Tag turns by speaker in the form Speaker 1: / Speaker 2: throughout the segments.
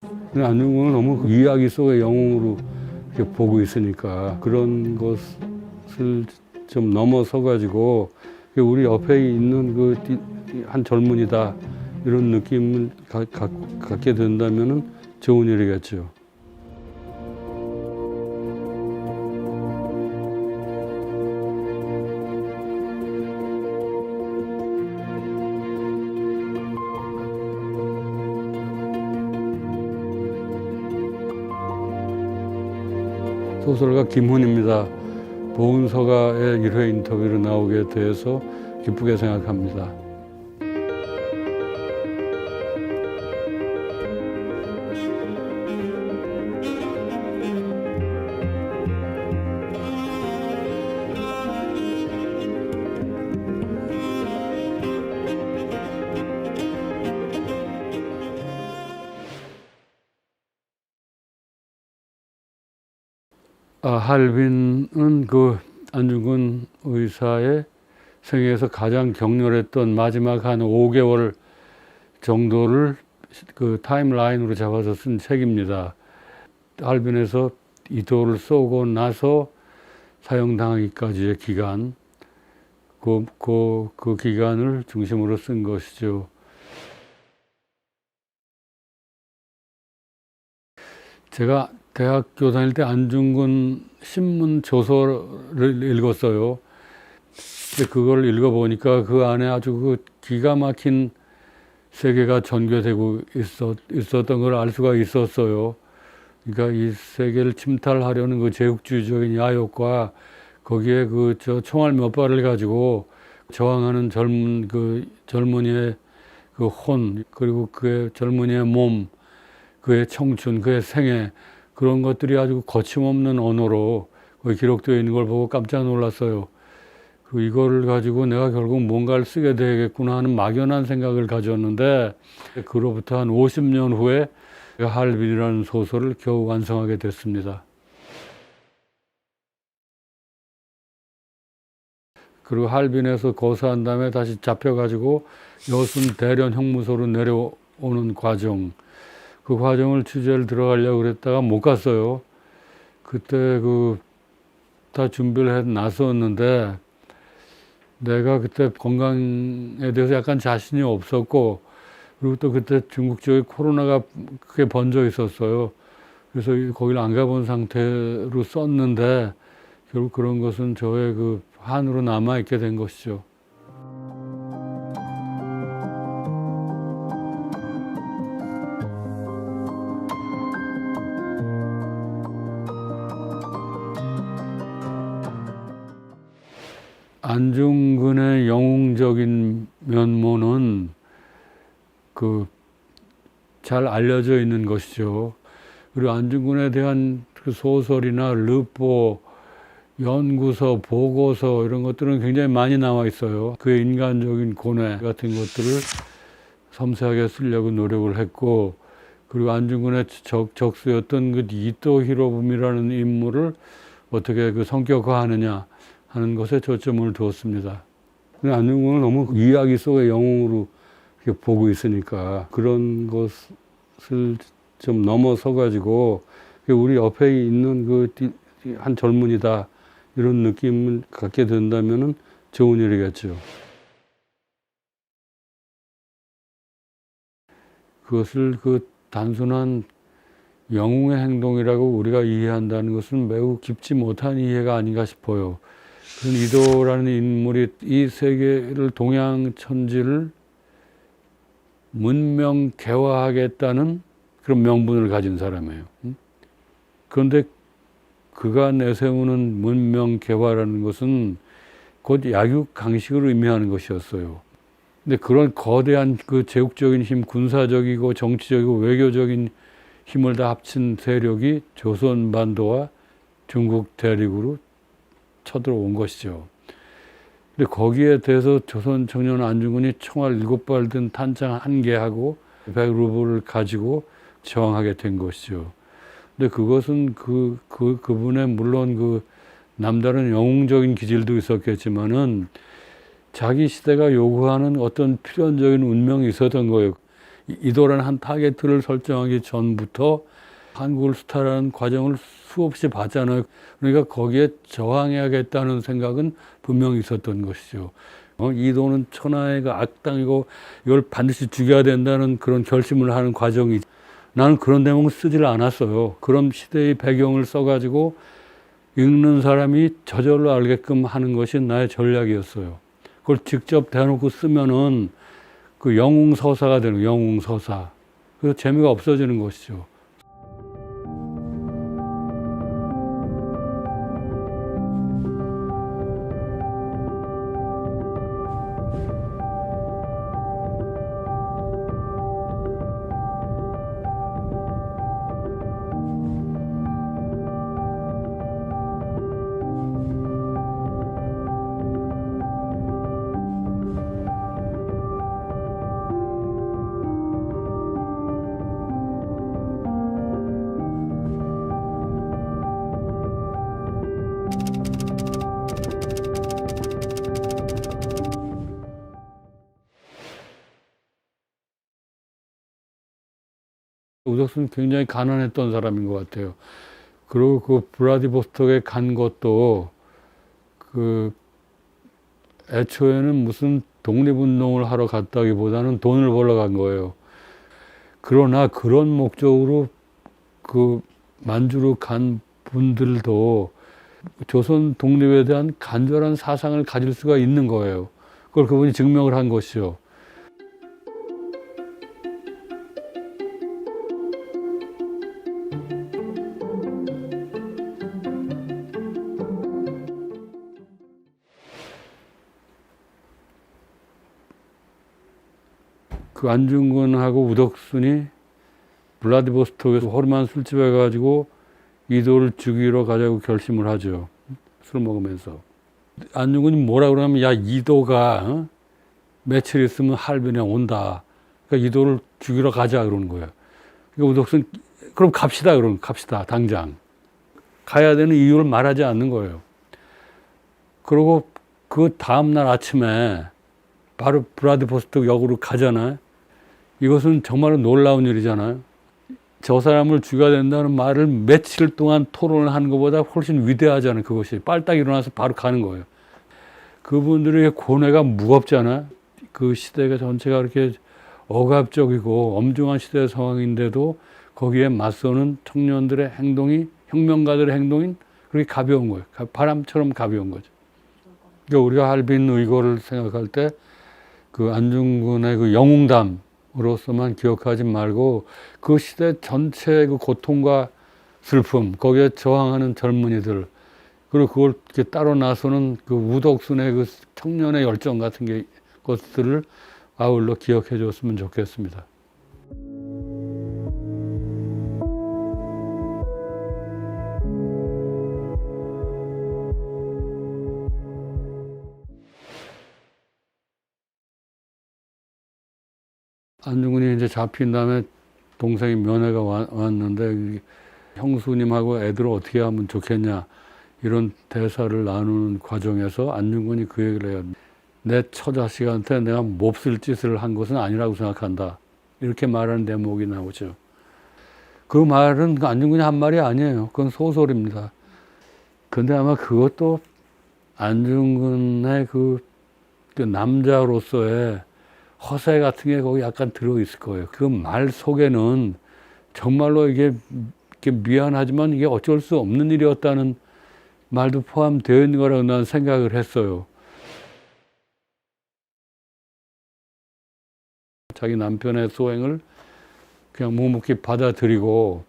Speaker 1: 근데 안중근을 너무 그 이야기 속의 영웅으로 이렇게 보고 있으니까 그런 것을 좀 넘어서 가지고 우리 옆에 있는 그 한 젊은이다 이런 느낌을 갖게 된다면은 좋은 일이겠죠. 소설가 김훈입니다. 보은서가의 1회 인터뷰로 나오게 돼서 기쁘게 생각합니다. 할빈은 그 안중근 의사의 생애에서 가장 격렬했던 마지막 한 5개월 정도를 그 타임라인으로 잡아서 쓴 책입니다. 할빈에서 이도를 쏘고 나서 사형당하기까지의 기간, 그 기간을 중심으로 쓴 것이죠. 제가 대학교 다닐 때 안중근 신문 조서를 읽었어요. 근데 그걸 읽어보니까 그 안에 아주 그 기가 막힌 세계가 전개되고 있었던 걸 알 수가 있었어요. 그러니까 이 세계를 침탈하려는 그 제국주의적인 야욕과 거기에 저 총알 몇 발을 가지고 저항하는 젊은이의 그 혼, 그리고 그의 젊은이의 몸, 그의 청춘, 그의 생애, 그런 것들이 아주 거침없는 언어로 기록되어 있는 걸 보고 깜짝 놀랐어요. 그리고 이거를 가지고 내가 결국 뭔가를 쓰게 되겠구나 하는 막연한 생각을 가졌는데, 그로부터 한 50년 후에 할빈이라는 소설을 겨우 완성하게 됐습니다. 그리고 할빈에서 고사한 다음에 다시 잡혀가지고 여순 대련 형무소로 내려오는 과정, 그 과정을 취재를 들어가려고 그랬다가 못 갔어요. 그때 다 준비를 해 놨었는데 내가 그때 건강에 대해서 약간 자신이 없었고, 그리고 또 그때 중국 쪽에 코로나가 크게 번져 있었어요. 그래서 거기를 안 가본 상태로 썼는데 결국 그런 것은 저의 그 한으로 남아있게 된 것이죠. 안중근의 영웅적인 면모는 잘 알려져 있는 것이죠. 그리고 안중근에 대한 그 소설이나 르포, 연구서, 보고서 이런 것들은 굉장히 많이 나와 있어요. 그의 인간적인 고뇌 같은 것들을 섬세하게 쓰려고 노력을 했고, 그리고 안중근의 적수였던 그 이토 히로부미라는 인물을 어떻게 그 성격화하느냐 하는 것에 초점을 두었습니다. 안중근을 너무 이야기 속의 영웅으로 이렇게 보고 있으니까 그런 것을 좀 넘어서 가지고 우리 옆에 있는 한 젊은이다 이런 느낌을 갖게 된다면은 좋은 일이겠죠. 그것을 단순한 영웅의 행동이라고 우리가 이해한다는 것은 매우 깊지 못한 이해가 아닌가 싶어요. 이도라는 인물이 이 세계를 동양천지를 문명 개화하겠다는 그런 명분을 가진 사람이에요. 그런데 그가 내세우는 문명 개화라는 것은 곧 약육 강식을 의미하는 것이었어요. 근데 그런 거대한 그 제국적인 힘, 군사적이고 정치적이고 외교적인 힘을 다 합친 세력이 조선 반도와 중국 대륙으로 쳐들어온 것이죠. 근데 거기에 대해서 조선 청년 안중근이 총알 7발 든 탄창 1개하고 100루블을 가지고 저항하게 된 것이죠. 근데 그것은 그분의 물론 남다른 영웅적인 기질도 있었겠지만은 자기 시대가 요구하는 어떤 필연적인 운명이 있었던 거예요. 이도라는 한 타겟을 설정하기 전부터 한국을 수탈하는 과정을 수없이 봤잖아요. 그러니까 거기에 저항해야겠다는 생각은 분명히 있었던 것이죠. 이도는 천하의 그 악당이고 이걸 반드시 죽여야 된다는 그런 결심을 하는 과정이, 나는 그런 대목을 쓰질 않았어요. 그런 시대의 배경을 써가지고 읽는 사람이 저절로 알게끔 하는 것이 나의 전략이었어요. 그걸 직접 대놓고 쓰면은 그 영웅서사가 되는 거예요. 영웅서사. 그래서 재미가 없어지는 것이죠. 우덕수는 굉장히 가난했던 사람인 것 같아요. 그리고 그 블라디보스톡에 간 것도 그 애초에는 무슨 독립운동을 하러 갔다기보다는 돈을 벌러 간 거예요. 그러나 그런 목적으로 그 만주로 간 분들도 조선 독립에 대한 간절한 사상을 가질 수가 있는 거예요. 그걸 그분이 증명을 한 것이죠. 그 안중근하고 우덕순이 블라디보스톡에서 허름한 술집에 가지고 이도를 죽이러 가자고 결심을 하죠. 술 먹으면서. 안중근이 뭐라 그러냐면, 야, 이도가 며칠 있으면 할변에 온다. 그러니까 이도를 죽이러 가자 그러는 거예요. 그러니까 우덕순, 그럼 갑시다 그러는, 갑시다 당장. 가야 되는 이유를 말하지 않는 거예요. 그리고 그 다음날 아침에 바로 블라디보스톡 역으로 가잖아요. 이것은 정말로 놀라운 일이잖아요. 저 사람을 죽여야 된다는 말을 며칠 동안 토론을 하는 것보다 훨씬 위대하잖아요. 그것이 빨딱 일어나서 바로 가는 거예요. 그분들의 고뇌가 무겁잖아요. 그 시대가 전체가 그렇게 억압적이고 엄중한 시대 상황인데도 거기에 맞서는 청년들의 행동이, 혁명가들의 행동이 그렇게 가벼운 거예요. 바람처럼 가벼운 거죠. 그러니까 우리가 할빈 의거를 생각할 때 그 안중근의 그 영웅담으로서만 기억하지 말고 그 시대 전체의 그 고통과 슬픔, 거기에 저항하는 젊은이들, 그리고 그걸 이렇게 따로 나서는 그 우덕순의 그 청년의 열정 같은 게 것들을 아울러 기억해 줬으면 좋겠습니다. 안중근이 이제 잡힌 다음에 동생이 면회가 왔는데 형수님하고 애들을 어떻게 하면 좋겠냐 이런 대사를 나누는 과정에서 안중근이 그 얘기를 해요. 내 처자식한테 내가 몹쓸 짓을 한 것은 아니라고 생각한다. 이렇게 말하는 대목이 나오죠. 그 말은 안중근이 한 말이 아니에요. 그건 소설입니다. 근데 아마 그것도 안중근의 그 남자로서의 허세 같은 게 거기 약간 들어있을 거예요. 그 말 속에는 정말로 이게 미안하지만 이게 어쩔 수 없는 일이었다는 말도 포함되어 있는 거라고 난 생각을 했어요. 자기 남편의 소행을 그냥 묵묵히 받아들이고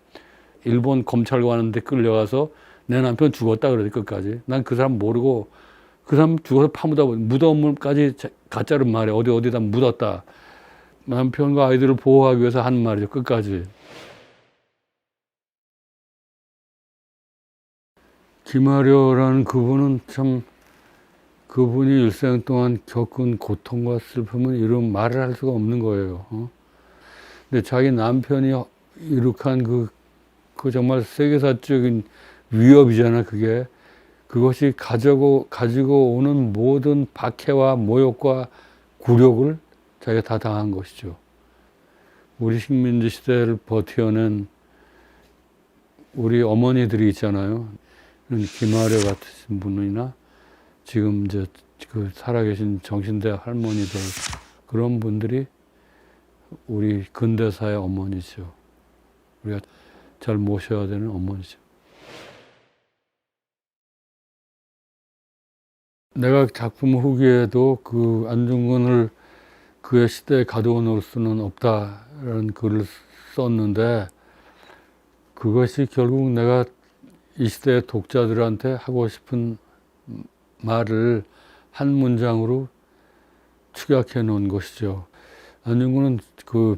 Speaker 1: 일본 검찰관한테 끌려가서 내 남편 죽었다 그러지 끝까지. 난 그 사람 모르고 그 사람 죽어서 파묻어 무덤까지 가짜로 말해. 어디다 묻었다. 남편과 아이들을 보호하기 위해서 한 말이죠. 끝까지. 김아려라는 그분은 참 그분이 일생 동안 겪은 고통과 슬픔은 이런 말을 할 수가 없는 거예요. 근데 자기 남편이 이룩한 그 정말 세계사적인 위협이잖아, 그게. 그것이 가지고 오는 모든 박해와 모욕과 굴욕을 자기가 다 당한 것이죠. 우리 식민지 시대를 버텨낸 우리 어머니들이 있잖아요. 김아래 같으신 분이나 지금 이제 그 살아계신 정신대 할머니들, 그런 분들이 우리 근대사의 어머니죠. 우리가 잘 모셔야 되는 어머니죠. 내가 작품 후기에도 그 안중근을 그의 시대에 가두어 놓을 수는 없다라는 글을 썼는데, 그것이 결국 내가 이 시대의 독자들한테 하고 싶은 말을 한 문장으로 축약해 놓은 것이죠. 안중근은 그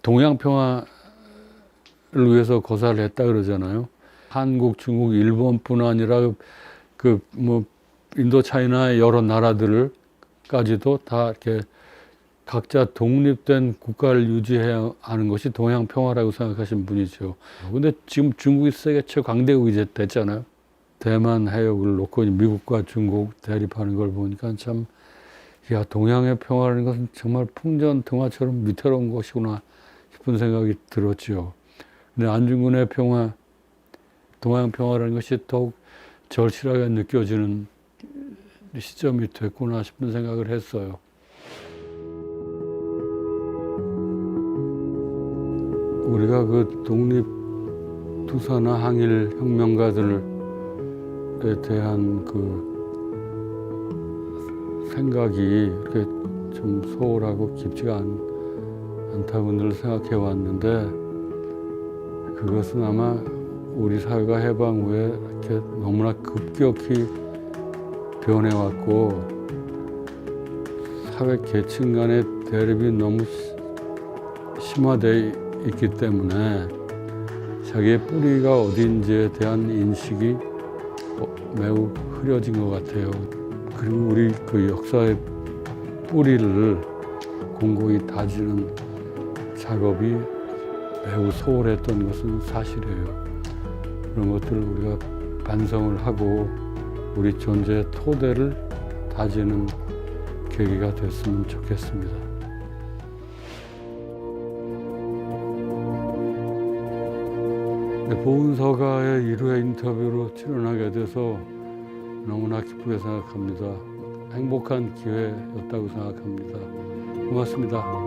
Speaker 1: 동양평화를 위해서 고사를 했다 그러잖아요. 한국, 중국, 일본뿐 아니라 그 뭐 인도 차이나의 여러 나라들까지도 다 이렇게 각자 독립된 국가를 유지해야 하는 것이 동양평화라고 생각하신 분이죠. 근데 지금 중국이 세계 최강대국이 됐잖아요. 대만 해역을 놓고 미국과 중국 대립하는 걸 보니까 참, 야, 동양의 평화라는 것은 정말 풍전등화처럼 위태로운 것이구나 싶은 생각이 들었죠. 근데 안중근의 평화, 동양 평화라는 것이 더욱 절실하게 느껴지는 시점이 됐구나 싶은 생각을 했어요. 우리가 그 독립투사나 항일 혁명가들에 대한 그 생각이 이렇게 좀 소홀하고 깊지가 않다고 늘 생각해 왔는데, 그것은 아마 우리 사회가 해방 후에 이렇게 너무나 급격히 변해왔고, 사회 계층 간의 대립이 너무 심화되어 있기 때문에 자기의 뿌리가 어딘지에 대한 인식이 매우 흐려진 것 같아요. 그리고 우리 그 역사의 뿌리를 공고히 다지는 작업이 매우 소홀했던 것은 사실이에요. 그런 것들을 우리가 반성을 하고 우리 존재의 토대를 다지는 계기가 됐으면 좋겠습니다. 보은서가의 1회 인터뷰로 출연하게 돼서 너무나 기쁘게 생각합니다. 행복한 기회였다고 생각합니다. 고맙습니다.